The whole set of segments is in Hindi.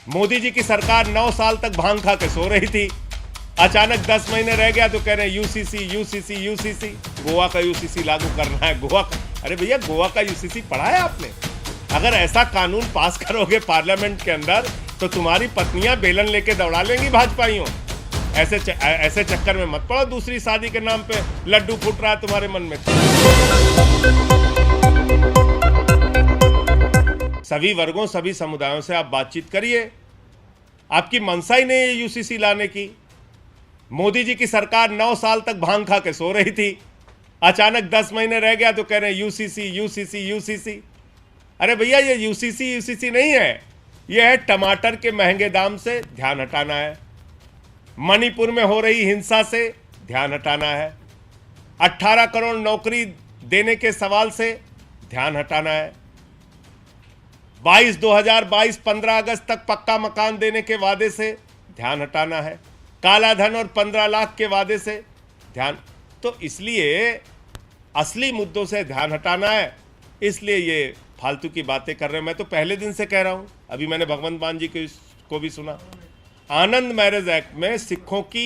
मोदी जी की सरकार 9 साल तक भांग खा के सो रही थी। अचानक 10 महीने रह गया तो कह रहे हैं यूसीसी यूसीसी यूसीसी, गोवा का यूसीसी लागू करना है। गोवा का, अरे भैया गोवा का यूसीसी पढ़ा है आपने? अगर ऐसा कानून पास करोगे पार्लियामेंट के अंदर तो तुम्हारी पत्नियां बेलन लेके दौड़ा लेंगी भाजपाइयों। ऐसे चक्कर में मत पड़ो, दूसरी शादी के नाम पे लड्डू फूट रहा है तुम्हारे मन में। सभी वर्गों सभी समुदायों से आप बातचीत करिए। आपकी मंशा ही नहीं है यूसीसी लाने की। मोदी जी की सरकार 9 साल तक भांग खा के सो रही थी। अचानक 10 महीने रह गया तो कह रहे हैं यूसीसी यूसीसी यूसीसी। अरे भैया ये यूसीसी यूसीसी नहीं है, ये है टमाटर के महंगे दाम से ध्यान हटाना है, मणिपुर में हो रही हिंसा से ध्यान हटाना है, 18 करोड़ नौकरी देने के सवाल से ध्यान हटाना है, 2022 15 अगस्त तक पक्का मकान देने के वादे से ध्यान हटाना है, काला धन और 15 लाख के वादे से ध्यान। तो इसलिए असली मुद्दों से ध्यान हटाना है, इसलिए ये फालतू की बातें कर रहे हैं। मैं तो पहले दिन से कह रहा हूं, अभी मैंने भगवंत मान जी को भी सुना। आनंद मैरिज एक्ट में सिखों की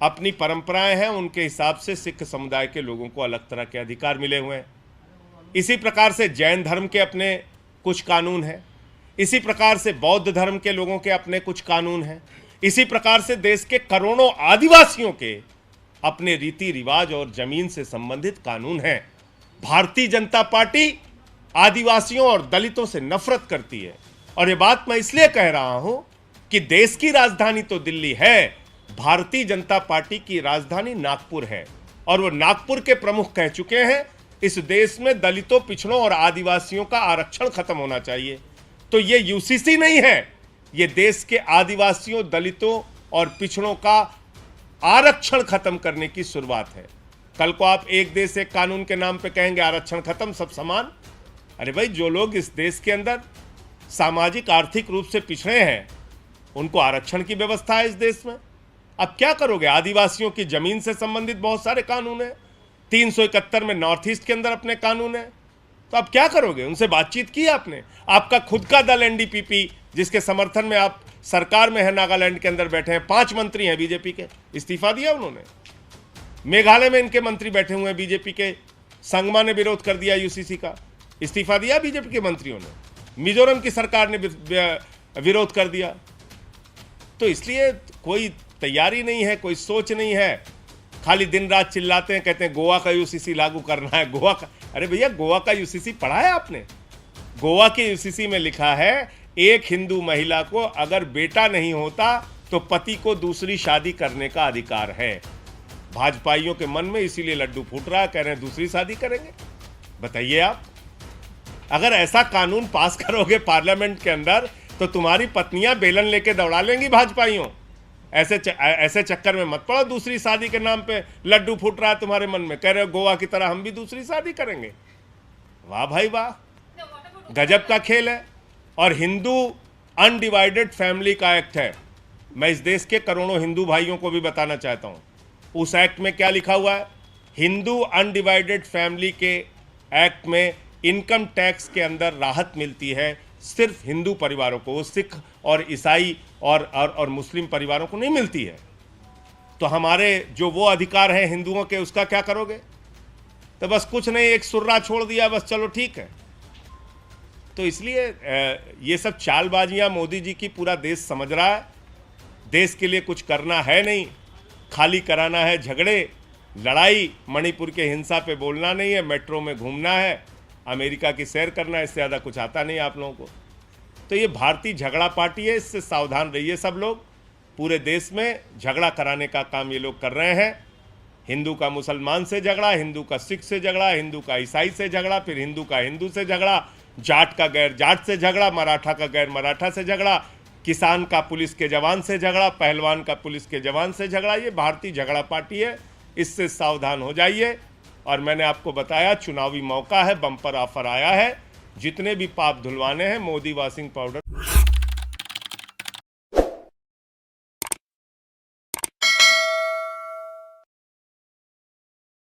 अपनी परंपराएं हैं, उनके हिसाब से सिख समुदाय के लोगों को अलग तरह के अधिकार मिले हुए हैं। इसी प्रकार से जैन धर्म के अपने कुछ कानून हैं, इसी प्रकार से बौद्ध धर्म के लोगों के अपने कुछ कानून हैं, इसी प्रकार से देश के करोड़ों आदिवासियों के अपने रीति रिवाज और जमीन से संबंधित कानून हैं। भारतीय जनता पार्टी आदिवासियों और दलितों से नफरत करती है, और ये बात मैं इसलिए कह रहा हूं कि देश की राजधानी तो दिल्ली है, भारतीय जनता पार्टी की राजधानी नागपुर है, और वो नागपुर के प्रमुख कह चुके हैं इस देश में दलितों, पिछड़ों और आदिवासियों का आरक्षण खत्म होना चाहिए। तो ये यूसीसी नहीं है, ये देश के आदिवासियों, दलितों और पिछड़ों का आरक्षण खत्म करने की शुरुआत है। कल को आप एक देश एक कानून के नाम पे कहेंगे आरक्षण खत्म, सब समान। अरे भाई, जो लोग इस देश के अंदर सामाजिक आर्थिक रूप से पिछड़े हैं उनको आरक्षण की व्यवस्था है इस देश में। अब क्या करोगे? आदिवासियों की जमीन से संबंधित बहुत सारे कानून हैं, 371 में नॉर्थ ईस्ट के अंदर अपने कानून हैं। तो अब क्या करोगे? उनसे बातचीत की आपने? आपका खुद का दल एनडीपीपी, जिसके समर्थन में आप सरकार में है, नागालैंड के अंदर बैठे हैं, 5 मंत्री हैं बीजेपी के, इस्तीफा दिया उन्होंने। मेघालय में इनके मंत्री बैठे हुए हैं बीजेपी के, संगमा ने विरोध कर दिया यूसीसी का, इस्तीफा दिया बीजेपी के मंत्रियों ने। मिजोरम की सरकार ने विरोध कर दिया। तो इसलिए कोई तैयारी नहीं है, कोई सोच नहीं है, खाली दिन रात चिल्लाते हैं, कहते हैं गोवा का यूसीसी लागू करना है, गोवा का। अरे भैया, गोवा का यूसीसी पढ़ा है आपने? गोवा के यूसीसी में लिखा है एक हिंदू महिला को अगर बेटा नहीं होता तो पति को दूसरी शादी करने का अधिकार है। भाजपाइयों के मन में इसीलिए लड्डू फूट रहा है, कह रहे हैं दूसरी शादी करेंगे। बताइए आप, अगर ऐसा कानून पास करोगे पार्लियामेंट के अंदर तो तुम्हारी पत्नियां बेलन लेके दौड़ा लेंगी भाजपाइयों। ऐसे चक्कर में मत पड़ो, दूसरी शादी के नाम पे लड्डू फूट रहा है तुम्हारे मन में, कह रहे हो गोवा की तरह हम भी दूसरी शादी करेंगे। वाह भाई वाह, गजब का खेल है। और हिंदू अनडिवाइडेड फैमिली का एक्ट है। मैं इस देश के करोड़ों हिंदू भाइयों को भी बताना चाहता हूं, उस एक्ट में क्या लिखा हुआ है। हिंदू अनडिवाइडेड फैमिली के एक्ट में इनकम टैक्स के अंदर राहत मिलती है सिर्फ हिंदू परिवारों को, सिख और ईसाई और मुस्लिम परिवारों को नहीं मिलती है। तो हमारे जो वो अधिकार हैं हिंदुओं के, उसका क्या करोगे? तो बस कुछ नहीं, एक सुर्रा छोड़ दिया, बस चलो ठीक है। तो इसलिए ये सब चालबाजियां मोदी जी की पूरा देश समझ रहा है। देश के लिए कुछ करना है नहीं, खाली कराना है झगड़े, लड़ाई। मणिपुर के हिंसा पे बोलना नहीं है, मेट्रो में घूमना है, अमेरिका की सैर करना है, इससे ज़्यादा कुछ आता नहीं आप लोगों को। तो ये भारतीय झगड़ा पार्टी है, इससे सावधान रहिए सब लोग। पूरे देश में झगड़ा कराने का काम ये लोग कर रहे हैं। हिंदू का मुसलमान से झगड़ा, हिंदू का सिख से झगड़ा, हिंदू का ईसाई से झगड़ा, फिर हिंदू का हिंदू से झगड़ा, जाट का गैर जाट से झगड़ा, मराठा का गैर मराठा से झगड़ा, किसान का पुलिस के जवान से झगड़ा, पहलवान का पुलिस के जवान से झगड़ा। ये भारतीय झगड़ा पार्टी है, इससे सावधान हो जाइए। और मैंने आपको बताया चुनावी मौका है, बम्पर ऑफर आया है, जितने भी पाप धुलवाने हैं मोदी वॉशिंग पाउडर